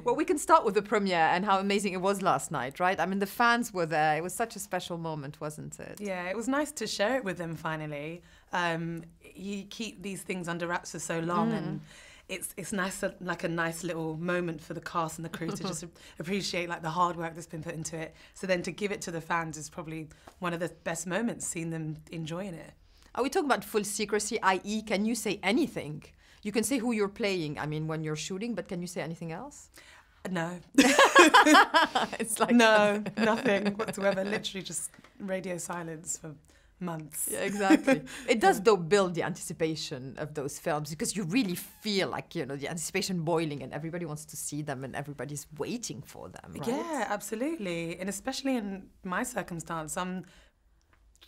Well, we can start with the premiere and how amazing it was last night, right? I mean, the fans were there. It was such a special moment, wasn't it? Yeah, it was nice to share it with them finally. You keep these things under wraps for so long, and it's nice, like a nice little moment for the cast and the crew to just appreciate like the hard work that's been put into it. So then to give it to the fans is probably one of the best moments, seeing them enjoying it. Are we talking about full secrecy, i.e. can you say anything? You can say who you're playing, I mean, when you're shooting, but can you say anything else? No. It's like no, nothing whatsoever. Literally just radio silence for months. Yeah, exactly. It does, though, build the anticipation of those films, because you really feel like, you know, the anticipation boiling and everybody wants to see them and everybody's waiting for them, right? Yeah, absolutely. And especially in my circumstance, I'm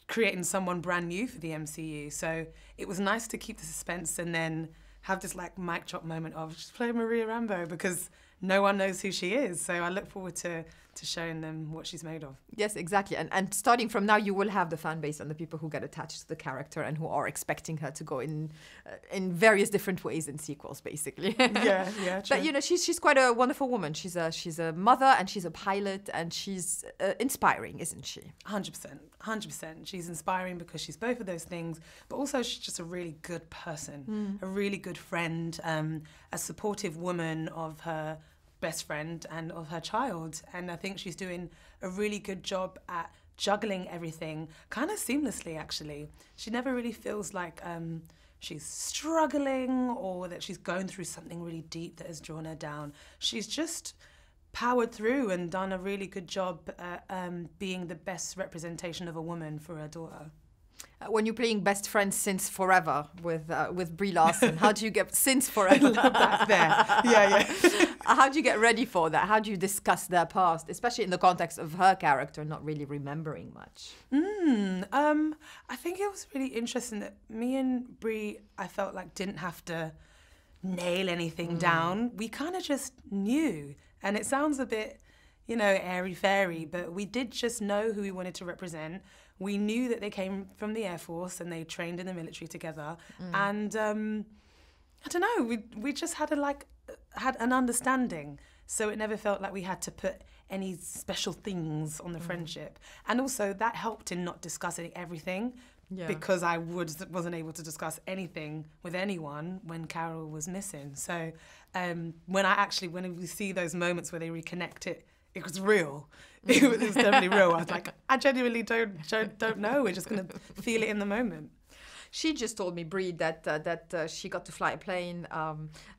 creating someone brand new for the MCU. So it was nice to keep the suspense and then have this like mic drop moment of just play Maria Rambeau, because no one knows who she is. So I look forward to showing them what she's made of. Yes, exactly. And starting from now, you will have the fan base and the people who get attached to the character and who are expecting her to go in various different ways in sequels, basically. Yeah, true. But, you know, she's quite a wonderful woman. She's a mother and she's a pilot and she's inspiring, isn't she? 100%. She's inspiring because she's both of those things, but also she's just a really good person, a really good friend, a supportive woman of her best friend and of her child. And I think she's doing a really good job at juggling everything kind of seamlessly, actually. She never really feels like she's struggling or that she's going through something really deep that has drawn her down. She's just powered through and done a really good job at being the best representation of a woman for her daughter. When you're playing best friends since forever with Brie Larson, how do you get since forever? Back there, yeah. How do you get ready for that? How do you discuss their past, especially in the context of her character not really remembering much? I think it was really interesting that me and Brie, I felt like didn't have to nail anything down. We kind of just knew, and it sounds a bit, you know, airy-fairy, but we did just know who we wanted to represent. We knew that they came from the Air Force and they trained in the military together. And I don't know, we just had an understanding. So it never felt like we had to put any special things on the friendship. And also that helped in not discussing everything, because I wasn't able to discuss anything with anyone when Carol was missing. So when we see those moments where they reconnect, it was real. It was definitely real. I was like, I genuinely don't know. We're just going to feel it in the moment. She just told me, Brie, that she got to fly a plane.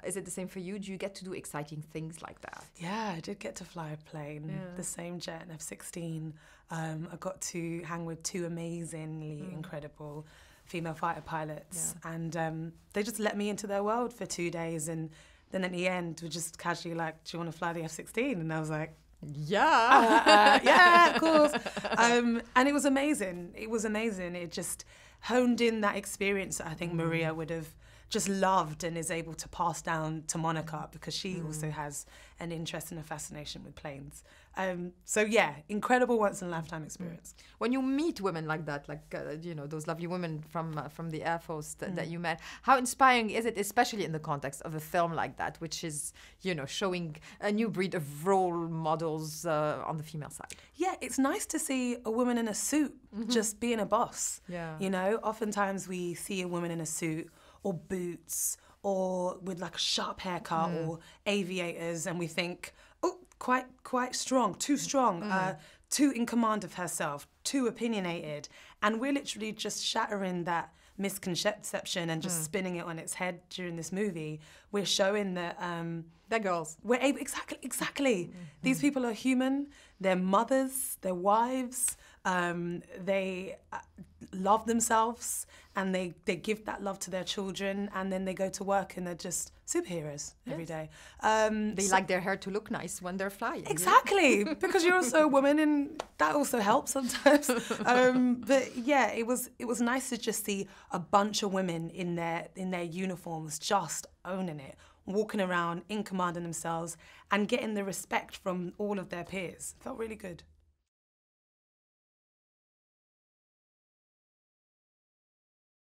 Is it the same for you? Do you get to do exciting things like that? Yeah, I did get to fly a plane, the same jet, an F-16. I got to hang with two amazingly incredible female fighter pilots. And they just let me into their world for 2 days. And then at the end, we're just casually like, do you want to fly the F-16? And I was like, yeah, of course. And it was amazing. It just honed in that experience that I think Maria would have just loved and is able to pass down to Monica, because she also has an interest and a fascination with planes. So yeah, incredible once-in-a-lifetime experience. When you meet women like that, like you know, those lovely women from the Air Force that you met, how inspiring is it, especially in the context of a film like that, which is, you know, showing a new breed of role models on the female side? Yeah, it's nice to see a woman in a suit just being a boss. Yeah. You know, oftentimes we see a woman in a suit or boots or with like a sharp haircut or aviators, and we think, oh, quite strong, too in command of herself, too opinionated. And we're literally just shattering that misconception and just spinning it on its head during this movie. We're showing that they're girls. We're able, exactly. These people are human. They're mothers. They're wives. They love themselves, and they give that love to their children, and then they go to work and they're just superheroes every day. They like their hair to look nice when they're flying. Exactly, because you're also a woman, and that also helps sometimes. But yeah, it was nice to just see a bunch of women in their uniforms just owning it, walking around in command of themselves and getting the respect from all of their peers. Felt really good.